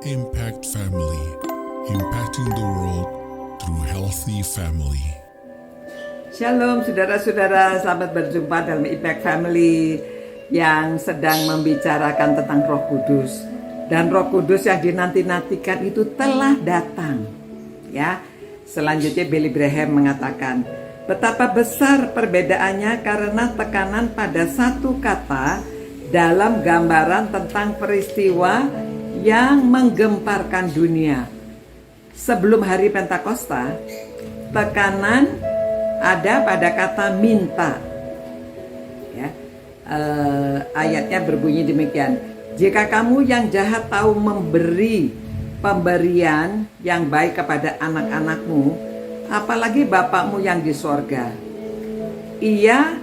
Impact Family, impacting the world through healthy family. Shalom saudara-saudara, selamat berjumpa dalam Impact Family yang sedang membicarakan tentang Roh Kudus. Dan Roh Kudus yang dinanti-nantikan itu telah datang. Ya, selanjutnya Billy Graham mengatakan, betapa besar perbedaannya karena tekanan pada satu kata dalam gambaran tentang peristiwa yang menggemparkan dunia. Sebelum hari Pentakosta, tekanan ada pada kata minta. Ya, ayatnya berbunyi demikian. Jika kamu yang jahat tahu memberi pemberian yang baik kepada anak-anakmu, apalagi Bapakmu yang di sorga, Ia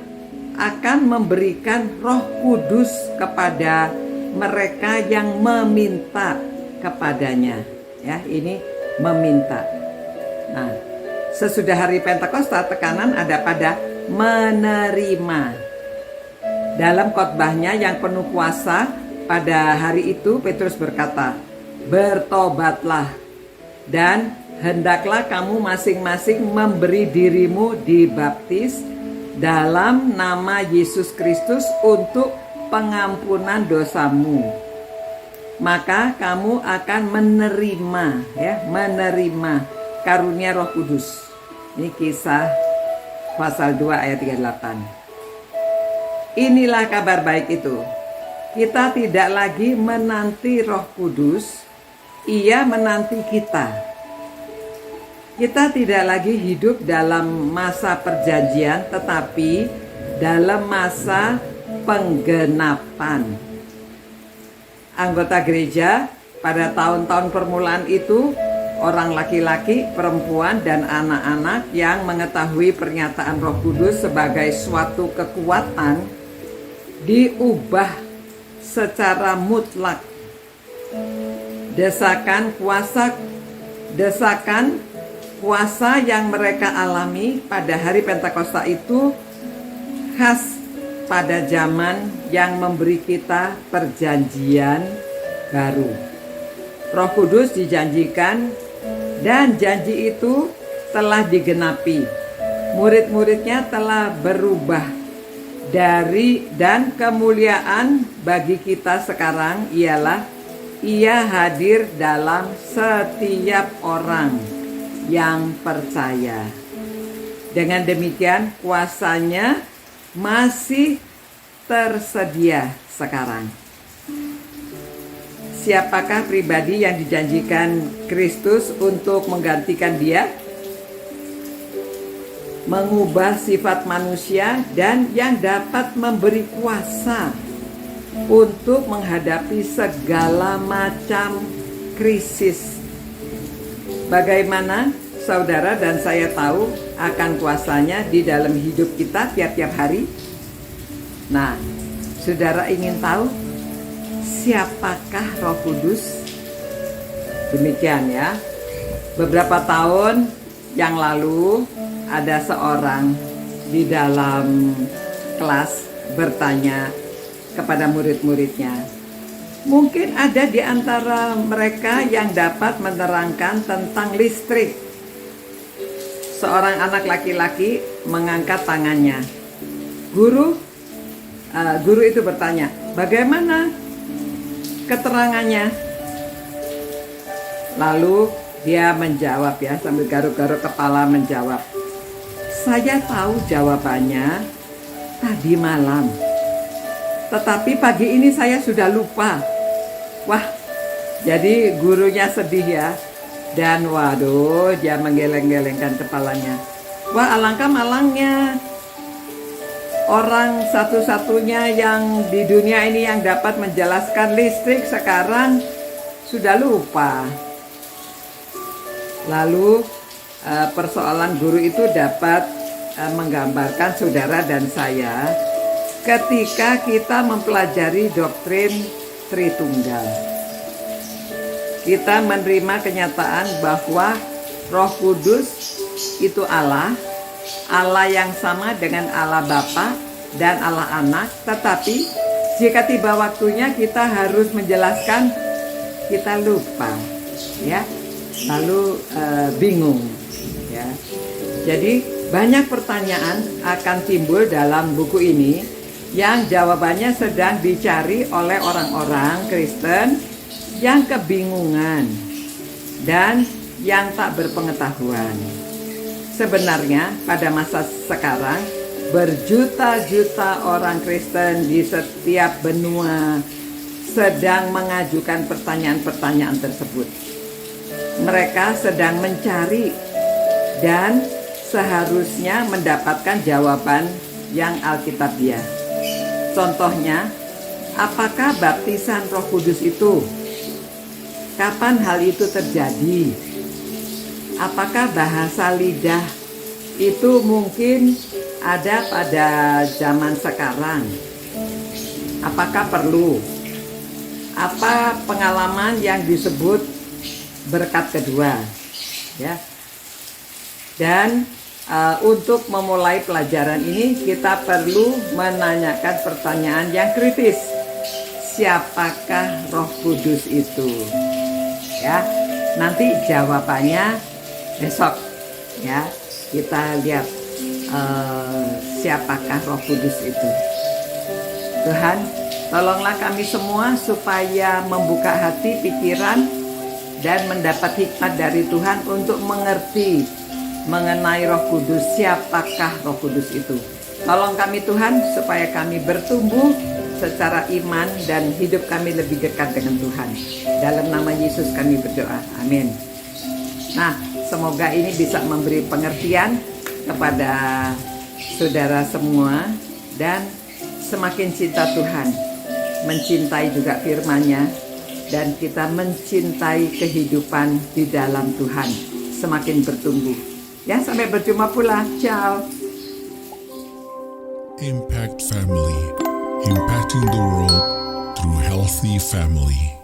akan memberikan Roh Kudus kepada mereka yang meminta kepadanya. Ya, ini meminta. Nah, sesudah hari Pentakosta, tekanan ada pada menerima. Dalam khotbahnya yang penuh kuasa pada hari itu, Petrus berkata, bertobatlah dan hendaklah kamu masing-masing memberi dirimu dibaptis dalam nama Yesus Kristus untuk pengampunan dosamu. Maka kamu akan menerima karunia Roh Kudus. Ini Kisah pasal 2 ayat 38. Inilah kabar baik itu. Kita tidak lagi menanti Roh Kudus, Ia menanti kita. Kita tidak lagi hidup dalam masa perjanjian, tetapi dalam masa penggenapan. Anggota gereja pada tahun-tahun permulaan itu orang laki-laki, perempuan, dan anak-anak yang mengetahui pernyataan Roh Kudus sebagai suatu kekuatan diubah secara mutlak. Desakan kuasa yang mereka alami pada hari Pentakosta itu khas pada zaman yang memberi kita perjanjian baru. Roh Kudus dijanjikan dan janji itu telah digenapi. Murid-muridnya telah berubah dan kemuliaan bagi kita sekarang ialah Ia hadir dalam setiap orang yang percaya. Dengan demikian kuasanya masih tersedia sekarang. Siapakah pribadi yang dijanjikan Kristus untuk menggantikan Dia? Mengubah sifat manusia dan yang dapat memberi kuasa untuk menghadapi segala macam krisis. Bagaimana saudara dan saya tahu akan kuasanya di dalam hidup kita tiap-tiap hari? Nah, saudara ingin tahu siapakah Roh Kudus? Demikian ya. Beberapa tahun yang lalu ada seorang di dalam kelas bertanya kepada murid-muridnya, mungkin ada di antara mereka yang dapat menerangkan tentang listrik. Seorang anak laki-laki mengangkat tangannya. Guru itu bertanya, bagaimana keterangannya? Lalu dia menjawab ya, sambil garuk-garuk kepala menjawab, saya tahu jawabannya tadi malam, tetapi pagi ini saya sudah lupa. Wah, jadi gurunya sedih ya. Dan waduh, dia menggeleng-gelengkan kepalanya. Wah, alangkah malangnya. Orang satu-satunya yang di dunia ini yang dapat menjelaskan listrik sekarang sudah lupa. Lalu persoalan guru itu dapat menggambarkan saudara dan saya ketika kita mempelajari doktrin Tritunggal. Kita menerima kenyataan bahwa Roh Kudus itu Allah yang sama dengan Allah Bapa dan Allah Anak, tetapi jika tiba waktunya kita harus menjelaskan kita lupa, ya, lalu bingung, ya. Jadi banyak pertanyaan akan timbul dalam buku ini yang jawabannya sedang dicari oleh orang-orang Kristen yang kebingungan dan yang tak berpengetahuan. Sebenarnya pada masa sekarang berjuta-juta orang Kristen di setiap benua sedang mengajukan pertanyaan-pertanyaan tersebut. Mereka sedang mencari dan seharusnya mendapatkan jawaban yang alkitabiah. Contohnya, apakah baptisan Roh Kudus itu? Kapan hal itu terjadi? Apakah bahasa lidah itu mungkin ada pada zaman sekarang? Apakah perlu? Apa pengalaman yang disebut berkat kedua, ya? Dan untuk memulai pelajaran ini kita perlu menanyakan pertanyaan yang kritis. Siapakah Roh Kudus itu? Ya, nanti jawabannya besok, ya. Kita lihat siapakah Roh Kudus itu. Tuhan, tolonglah kami semua supaya membuka hati, pikiran, dan mendapat hikmat dari Tuhan untuk mengerti mengenai Roh Kudus. Siapakah Roh Kudus itu? Tolong kami Tuhan supaya kami bertumbuh secara iman dan hidup kami lebih dekat dengan Tuhan. Dalam nama Yesus kami berdoa. Amin. Nah, semoga ini bisa memberi pengertian kepada saudara semua dan semakin cinta Tuhan, mencintai juga firman-Nya, dan kita mencintai kehidupan di dalam Tuhan, semakin bertumbuh. Ya, sampai berjumpa pula. Ciao. Impact Family, impacting the world through healthy family.